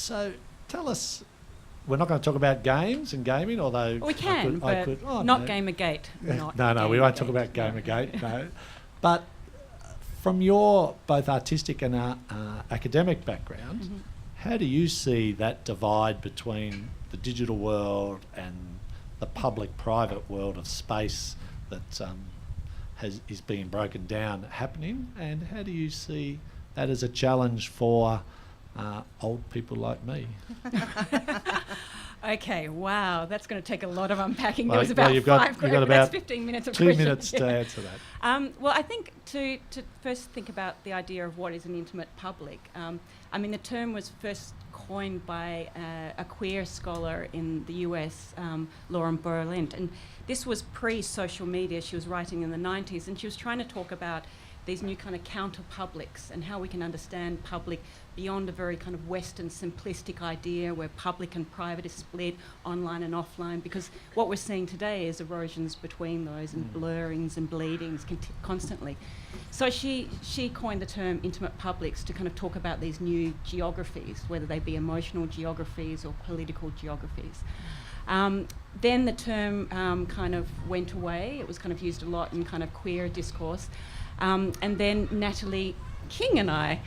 So tell us, we're not going to talk about games and gaming, although We can, but not Gamergate. No, we won't talk about Gamergate, no. But from your both artistic and academic background, how do you see that divide between the digital world and the public-private world of space that is being broken down happening, and how do you see that as a challenge for old people like me? Okay, wow, that's going to take a lot of unpacking. Well, There was about you've got about 15 minutes of 2 questions. minutes to answer that. Well, I think to first think about the idea of what is an intimate public. I mean, the term was first coined by a queer scholar in the US, Lauren Berlint, and this was pre-social media. She was writing in the 90s, and she was trying to talk about these new kind of counter-publics and how we can understand public beyond a very kind of Western simplistic idea where public and private is split, online and offline, because what we're seeing today is erosions between those and blurrings and bleedings constantly. So she coined the term intimate publics to kind of talk about these new geographies, whether they be emotional geographies or political geographies. Then the term kind of went away. It was kind of used a lot in kind of queer discourse. And then Natalie King and I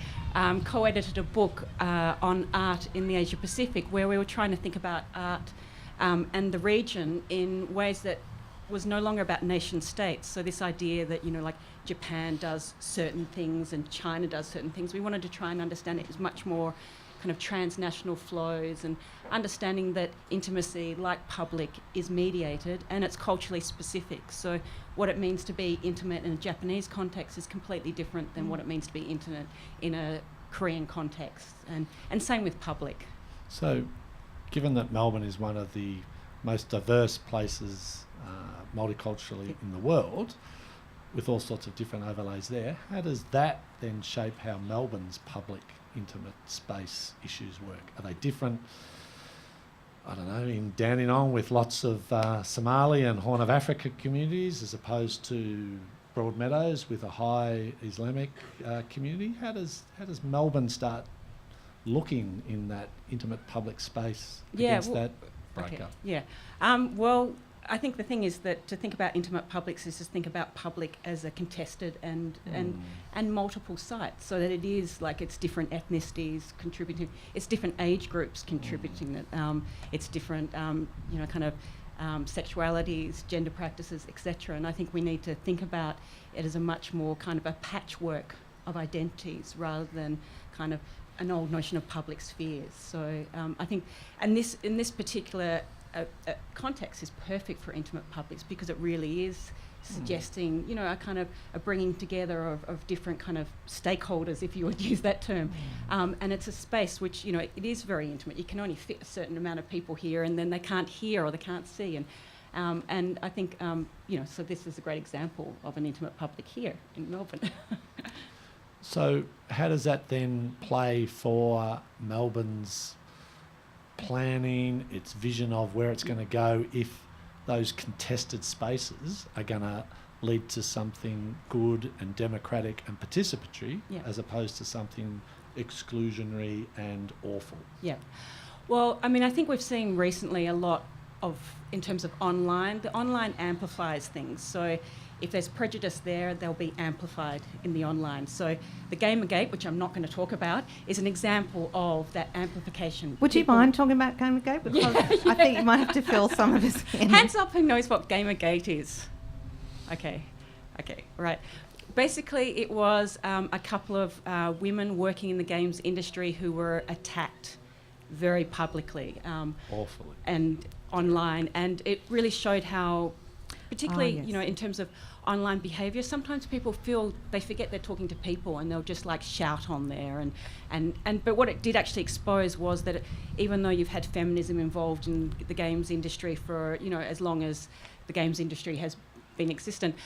co-edited a book on art in the Asia Pacific, where we were trying to think about art and the region in ways that was no longer about nation states. So this idea that, like Japan does certain things and China does certain things, we wanted to try and understand it as much more kind of transnational flows and understanding that intimacy, like public, is mediated and it's culturally specific. So what it means to be intimate in a Japanese context is completely different than what it means to be intimate in a Korean context, and same with public. So given that Melbourne is one of the most diverse places multiculturally in the world, with all sorts of different overlays there, how does that then shape how Melbourne's public intimate space issues work? Are they different, I don't know, in Dandenong with lots of Somali and Horn of Africa communities as opposed to Broadmeadows with a high Islamic community? How does Melbourne start looking in that intimate public space against that breakup? Okay. Yeah. Well, I think the thing is that to think about intimate publics is to think about public as a contested and multiple sites, so that it is like it's different ethnicities contributing, it's different age groups contributing, it's different kind of sexualities, gender practices, etc. And I think we need to think about it as a much more kind of a patchwork of identities rather than kind of an old notion of public spheres. So I think, and this in this particular context is perfect for intimate publics because it really is suggesting, a kind of a bringing together of different kind of stakeholders, if you would use that term. And it's a space which, it is very intimate. You can only fit a certain amount of people here and then they can't hear or they can't see. And I think, so this is a great example of an intimate public here in Melbourne. So how does that then play for Melbourne's planning, its vision of where it's going to go if those contested spaces are going to lead to something good and democratic and participatory as opposed to something exclusionary and awful? Yeah. Well, I mean, I think we've seen recently a lot of, in terms of online, the online amplifies things. So if there's prejudice there, they'll be amplified in the online. So the Gamergate, which I'm not going to talk about, is an example of that amplification. Would you mind talking about Gamergate? Because I think you might have to fill some of us in. Hands up who knows what Gamergate is. Okay, right. Basically, it was a couple of women working in the games industry who were attacked very publicly. Awfully. And online. And it really showed how, particularly, in terms of online behaviour, sometimes people feel they forget they're talking to people and they'll just like shout on there. But what it did actually expose was that even though you've had feminism involved in the games industry for, as long as the games industry has been existent,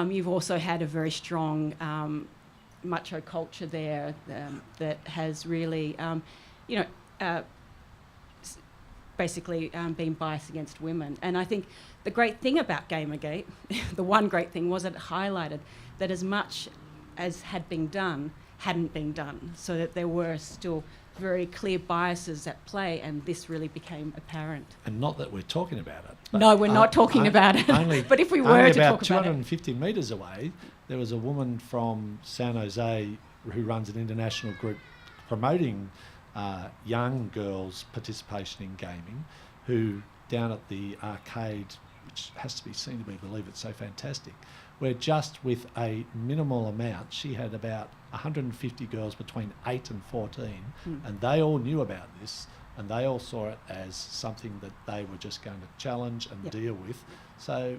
you've also had a very strong macho culture there that has really, basically being biased against women. And I think the great thing about Gamergate, the one great thing, was it highlighted that as much as had been done hadn't been done, so that there were still very clear biases at play, and this really became apparent. And not that we're talking about it. But No, we're not talking about it. Only, But if we were only to about talk about it. 250 metres away, there was a woman from San Jose who runs an international group promoting young girls' participation in gaming, who down at the arcade, which has to be seen to be believed, it's so fantastic, where just with a minimal amount, she had about 150 girls between 8 and 14, and they all knew about this, and they all saw it as something that they were just going to challenge and deal with. So,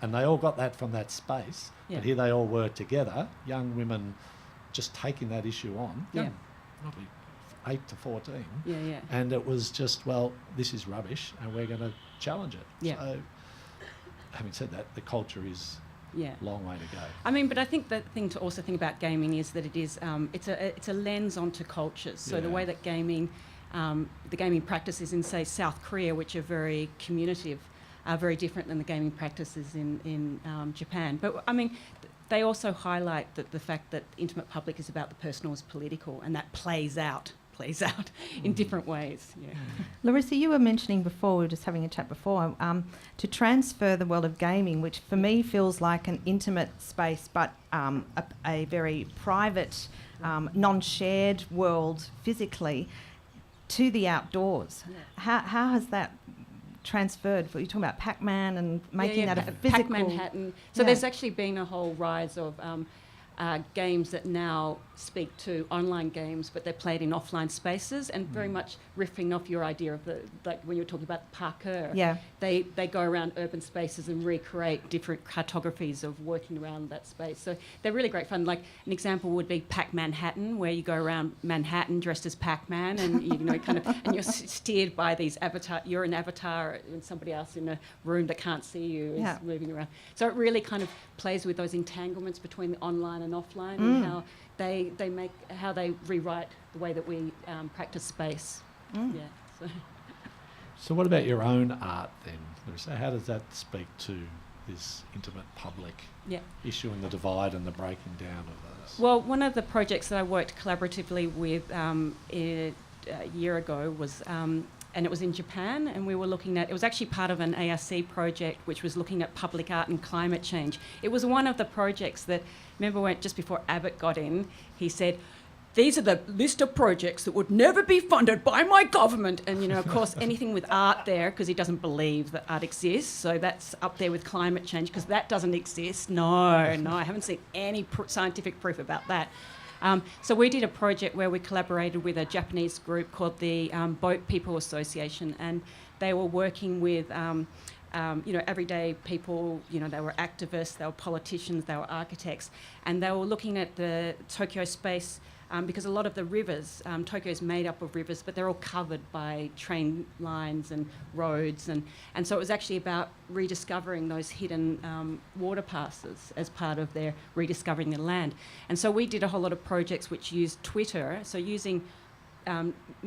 and they all got that from that space, but here they all were together, young women just taking that issue on, probably 8 to 14, and it was just, well, this is rubbish, and we're going to challenge it. So, having said that, the culture is long way to go. I mean, but I think the thing to also think about gaming is that it is it's a lens onto cultures. So the way that gaming, the gaming practices in, say, South Korea, which are very communicative, are very different than the gaming practices in Japan. But I mean, they also highlight that the fact that intimate public is about the personal as political, and that plays out in different ways. Larissa, you were mentioning before, we were just having a chat before, to transfer the world of gaming, which for me feels like an intimate space, but a very private, non-shared world physically, to the outdoors. How has that transferred? You're talking about Pac-Man and making that a physical... Pac-Manhattan. So there's actually been a whole rise of games that now speak to online games, but they're played in offline spaces, and very much riffing off your idea of the, like when you were talking about parkour. They go around urban spaces and recreate different cartographies of working around that space. So they're really great fun. Like an example would be Pac-Manhattan, where you go around Manhattan dressed as Pac-Man, and you know, kind of, and you're steered by these avatar. You're an avatar, and somebody else in a room that can't see you is moving around. So it really kind of plays with those entanglements between the online and offline, and how they rewrite the way that we practice space. So what about your own art then, Larissa? How does that speak to this intimate public issue and the divide and the breaking down of those? Well, one of the projects that I worked collaboratively with a year ago was, and it was in Japan, and we were looking at, it was actually part of an ARC project which was looking at public art and climate change. It was one of the projects that, remember when just before Abbott got in, he said, these are the list of projects that would never be funded by my government. And, you know, of course, anything with art there, because he doesn't believe that art exists. So that's up there with climate change, because that doesn't exist. No, I haven't seen any scientific proof about that. So we did a project where we collaborated with a Japanese group called the Boat People Association, and they were working with you know, everyday people. You know, they were activists, they were politicians, they were architects, and they were looking at the Tokyo space because a lot of the rivers, Tokyo is made up of rivers, but they're all covered by train lines and roads, and so it was actually about rediscovering those hidden water passes as part of their rediscovering the land. And so we did a whole lot of projects which used Twitter, so using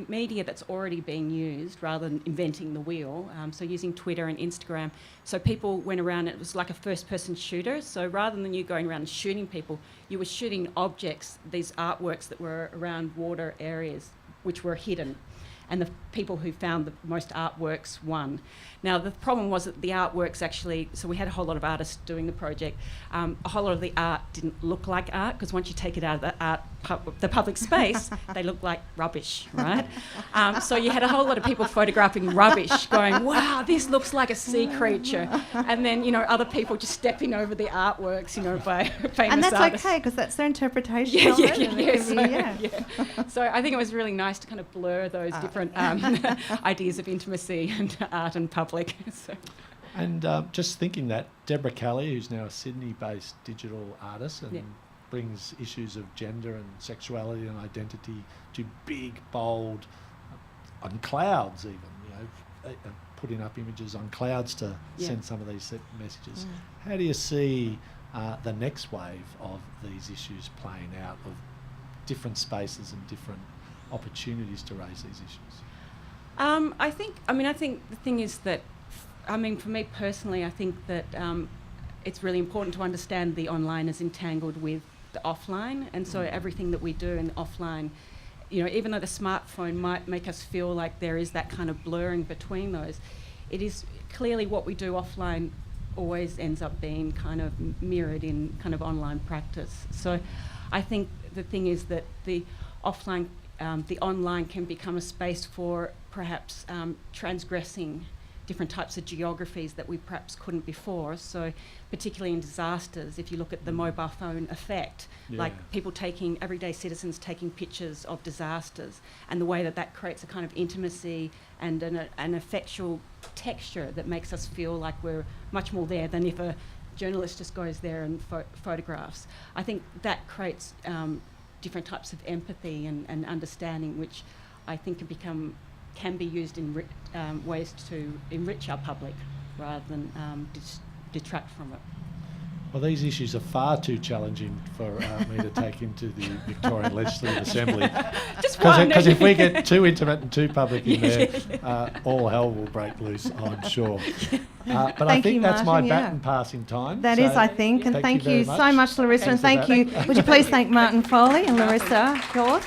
media that's already being used rather than inventing the wheel, so using Twitter and Instagram. So people went around, it was like a first-person shooter, so rather than you going around and shooting people, you were shooting objects, these artworks that were around water areas which were hidden, and the people who found the most artworks won. Now the problem was that the artworks actually, so we had a whole lot of artists doing the project, a whole lot of the art didn't look like art, because once you take it out of the public space, they look like rubbish, right? So you had a whole lot of people photographing rubbish, going, wow, this looks like a sea creature. And then, you know, other people just stepping over the artworks, you know, by famous and that's artists. okay, because that's their interpretation of it. So I think it was really nice to kind of blur those different ideas of intimacy and art and public. So. And just thinking that Deborah Kelly, who's now a Sydney-based digital artist and brings issues of gender and sexuality and identity to big, bold, on clouds even, you know, putting up images on clouds to send some of these messages. How do you see the next wave of these issues playing out, of different spaces and different opportunities to raise these issues? I think the thing is that, for me personally, I think that it's really important to understand the online is entangled with the offline, and so everything that we do in the offline you know, even though the smartphone might make us feel like there is that kind of blurring between those, it is clearly what we do offline always ends up being kind of mirrored in kind of online practice. So I think the thing is that the offline, the online can become a space for perhaps transgressing different types of geographies that we perhaps couldn't before. So particularly in disasters, if you look at the mobile phone effect, like people taking, everyday citizens taking pictures of disasters, and the way that that creates a kind of intimacy and an effectual texture that makes us feel like we're much more there than if a journalist just goes there and photographs. I think that creates different types of empathy and understanding, which I think can be used in ways to enrich our public rather than detract from it. Well, these issues are far too challenging for me to take into the Victorian Legislative Assembly. Because if we get too intimate and too public in there, all hell will break loose, I'm sure. But I think that's my baton passing time. That is, I think. And thank you so much, Larissa. And thank you. Would you please thank Martin Foley and Larissa Hjorth?